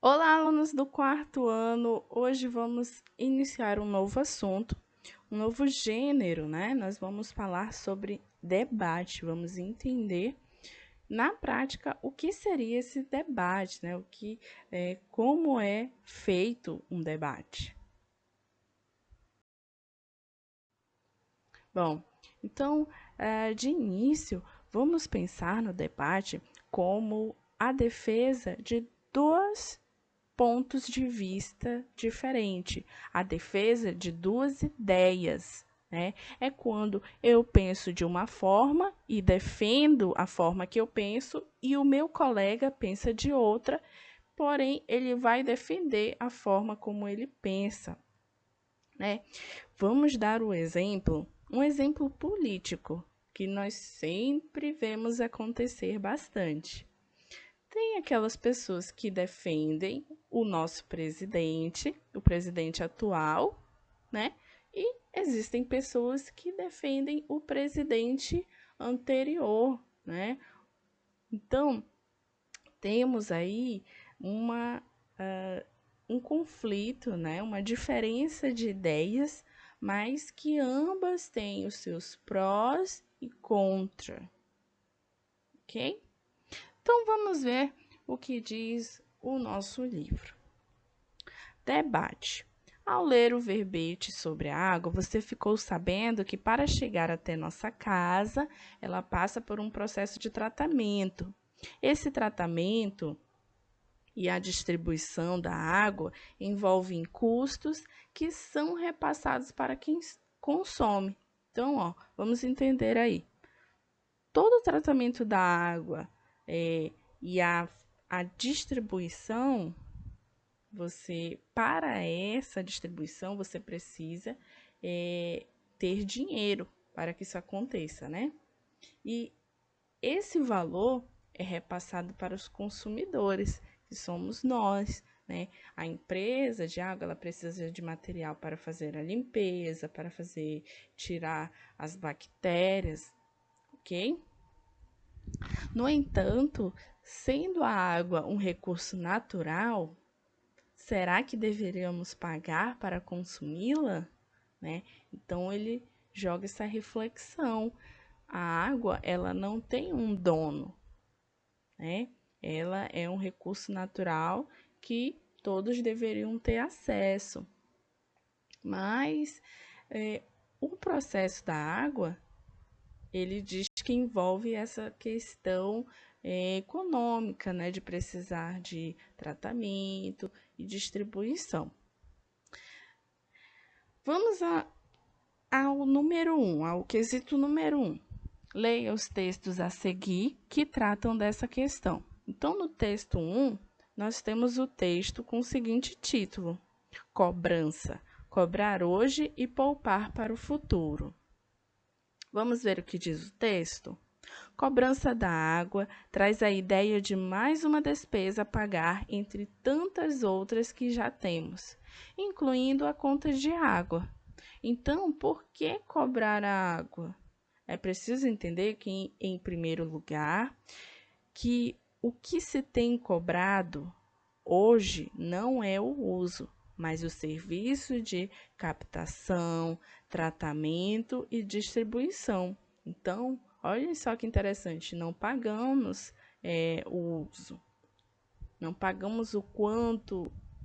Olá, alunos do quarto ano! Hoje vamos iniciar um novo assunto, um novo gênero, né? Nós vamos falar sobre debate, vamos entender na prática o que seria esse debate, né? Como é feito um debate. Bom, então, de início, vamos pensar no debate como a defesa de duas pontos de vista diferentes, a defesa de duas ideias, né? É quando eu penso de uma forma e defendo a forma que eu penso e o meu colega pensa de outra, porém ele vai defender a forma como ele pensa, né? Vamos dar um exemplo político que nós sempre vemos acontecer bastante. Tem aquelas pessoas que defendem o nosso presidente, o presidente atual, né? E existem pessoas que defendem o presidente anterior, né? Então, temos aí uma, um conflito, né? Uma diferença de ideias, mas que ambas têm os seus prós e contra, ok? Então, vamos ver o que diz o nosso livro. Debate. Ao ler o verbete sobre a água, você ficou sabendo que para chegar até nossa casa, ela passa por um processo de tratamento. Esse tratamento e a distribuição da água envolvem custos que são repassados para quem consome. Então, vamos entender aí. Todo o tratamento da água é, e a distribuição, para essa distribuição, você precisa ter dinheiro para que isso aconteça, né? E esse valor é repassado para os consumidores, que somos nós, né? A empresa de água, ela precisa de material para fazer a limpeza, para tirar as bactérias, ok? No entanto, sendo a água um recurso natural, será que deveríamos pagar para consumi-la? Né? Então ele joga essa reflexão. A água, ela não tem um dono, né? Ela é um recurso natural que todos deveriam ter acesso. Mas o processo da água, ele diz que envolve essa questão econômica, né, de precisar de tratamento e distribuição. Vamos ao número 1, ao quesito número 1. Leia os textos a seguir que tratam dessa questão. Então, no texto 1, nós temos o texto com o seguinte título: Cobrança. Cobrar hoje e poupar para o futuro. Vamos ver o que diz o texto? Cobrança da água traz a ideia de mais uma despesa a pagar entre tantas outras que já temos, incluindo a conta de água. Então, por que cobrar a água? É preciso entender que, em primeiro lugar, que o que se tem cobrado hoje não é o uso, mas o serviço de captação, tratamento e distribuição. Então, olhem só que interessante, não pagamos o uso, não pagamos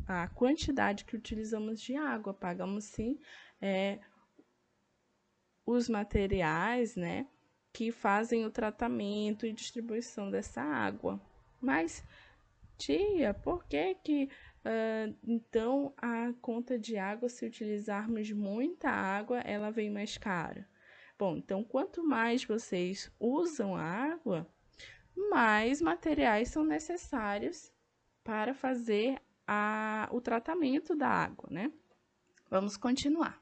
a quantidade que utilizamos de água, pagamos sim os materiais, né, que fazem o tratamento e distribuição dessa água. Mas, tia, por que então a conta de água, se utilizarmos muita água, ela vem mais cara? Bom, então quanto mais vocês usam a água, mais materiais são necessários para fazer o tratamento da água, né? Vamos continuar.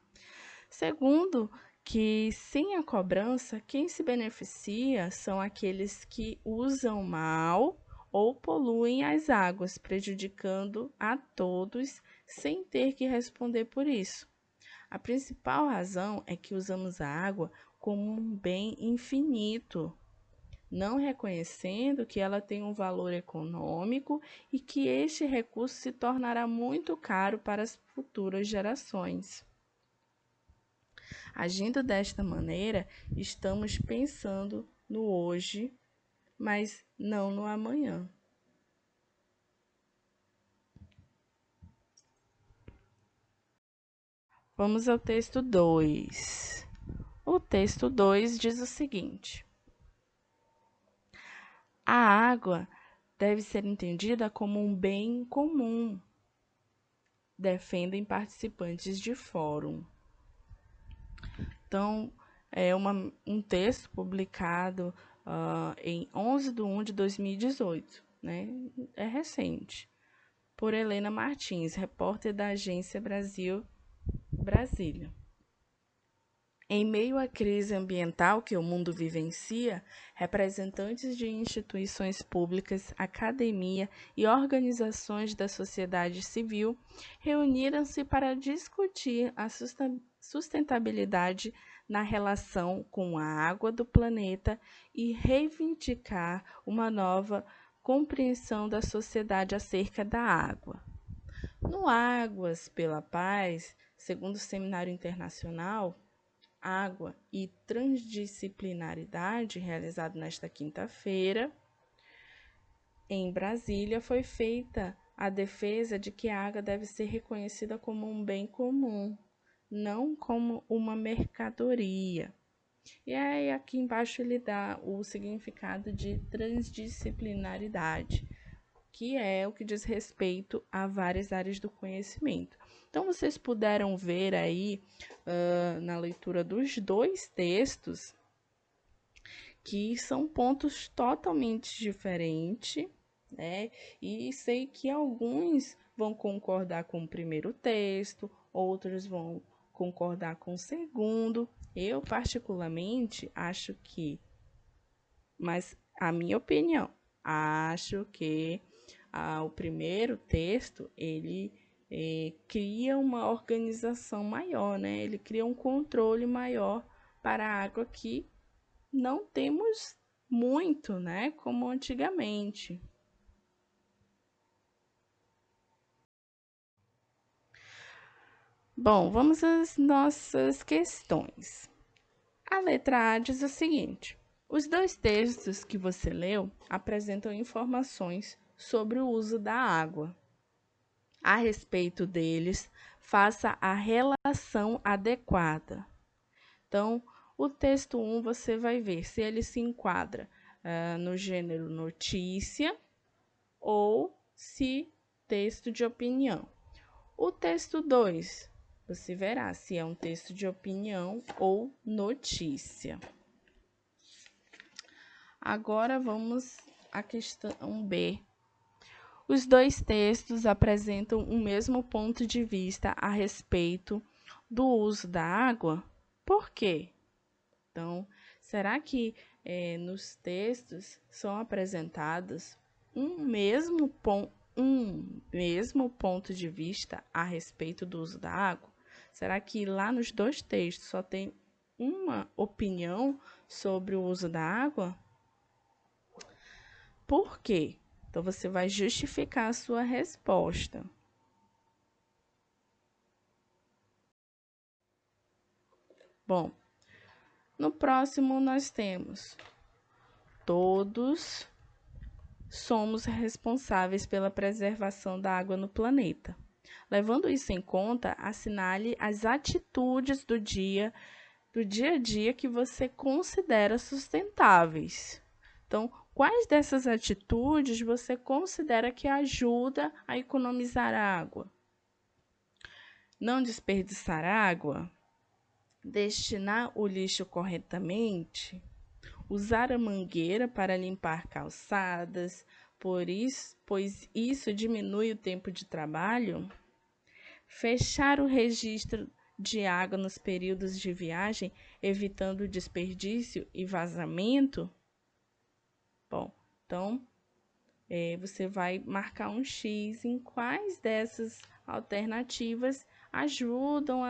Segundo, que sem a cobrança, quem se beneficia são aqueles que usam mal ou poluem as águas, prejudicando a todos sem ter que responder por isso. A principal razão é que usamos a água como um bem infinito. não reconhecendo que ela tem um valor econômico e que este recurso se tornará muito caro para as futuras gerações. Agindo desta maneira, estamos pensando no hoje, mas não no amanhã. Vamos ao texto 2. O texto 2 diz o seguinte: a água deve ser entendida como um bem comum, defendem participantes de fórum. Então, é um texto publicado em 11 de 1 de 2018, né? É recente, por Helena Martins, repórter da Agência Brasil, Brasília. Em meio à crise ambiental que o mundo vivencia, representantes de instituições públicas, academia e organizações da sociedade civil reuniram-se para discutir a sustentabilidade na relação com a água do planeta e reivindicar uma nova compreensão da sociedade acerca da água. No Águas pela Paz, segundo o Seminário Internacional Água e Transdisciplinaridade, realizado nesta quinta-feira, em Brasília, foi feita a defesa de que a água deve ser reconhecida como um bem comum, não como uma mercadoria. E aí, aqui embaixo, ele dá o significado de transdisciplinaridade, que é o que diz respeito a várias áreas do conhecimento. Então, vocês puderam ver aí, na leitura dos dois textos, que são pontos totalmente diferentes, né? E sei que alguns vão concordar com o primeiro texto, outros vão concordar com o segundo. Eu, particularmente, acho que, mas a minha opinião, acho que o primeiro texto, ele cria uma organização maior, né? Ele cria um controle maior para a água que não temos muito, né? Como antigamente. Bom, vamos às nossas questões. A letra A diz o seguinte: os dois textos que você leu apresentam informações sobre o uso da água. A respeito deles, faça a relação adequada. Então, o texto 1 você vai ver se ele se enquadra no gênero notícia ou se texto de opinião. O texto 2, você verá se é um texto de opinião ou notícia. Agora vamos à questão B. Os dois textos apresentam o mesmo ponto de vista a respeito do uso da água. Por quê? Então, será que nos textos são apresentados um mesmo ponto de vista a respeito do uso da água? Será que lá nos dois textos só tem uma opinião sobre o uso da água? Por quê? Então, você vai justificar a sua resposta. Bom, no próximo nós temos: todos somos responsáveis pela preservação da água no planeta. Levando isso em conta, assinale as atitudes do dia a dia que você considera sustentáveis. Então, quais dessas atitudes você considera que ajuda a economizar água? Não desperdiçar água? Destinar o lixo corretamente? Usar a mangueira para limpar calçadas, pois isso diminui o tempo de trabalho? Fechar o registro de água nos períodos de viagem, evitando desperdício e vazamento? Bom, então você vai marcar um X em quais dessas alternativas ajudam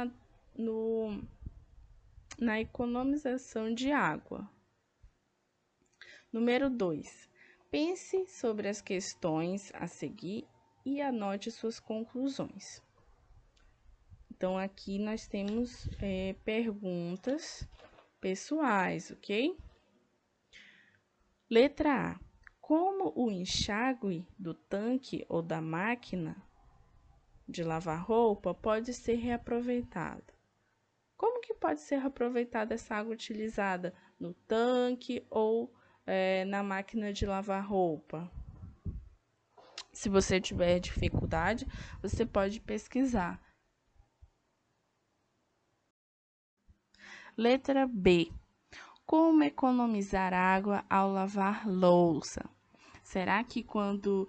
na economização de água. Número 2. Pense sobre as questões a seguir e anote suas conclusões. Então, aqui nós temos perguntas pessoais, ok? Letra A. Como o enxágue do tanque ou da máquina de lavar roupa pode ser reaproveitado? Como que pode ser reaproveitada essa água utilizada no tanque ou na máquina de lavar roupa? Se você tiver dificuldade, você pode pesquisar. Letra B. Como economizar água ao lavar louça? Será que quando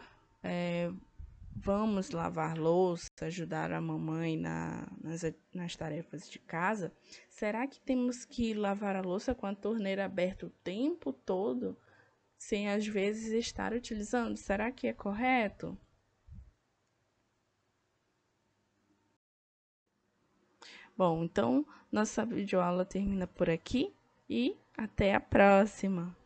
vamos lavar louça, ajudar a mamãe nas tarefas de casa, será que temos que lavar a louça com a torneira aberta o tempo todo, sem às vezes estar utilizando? Será que é correto? Bom, então nossa videoaula termina por aqui e até a próxima!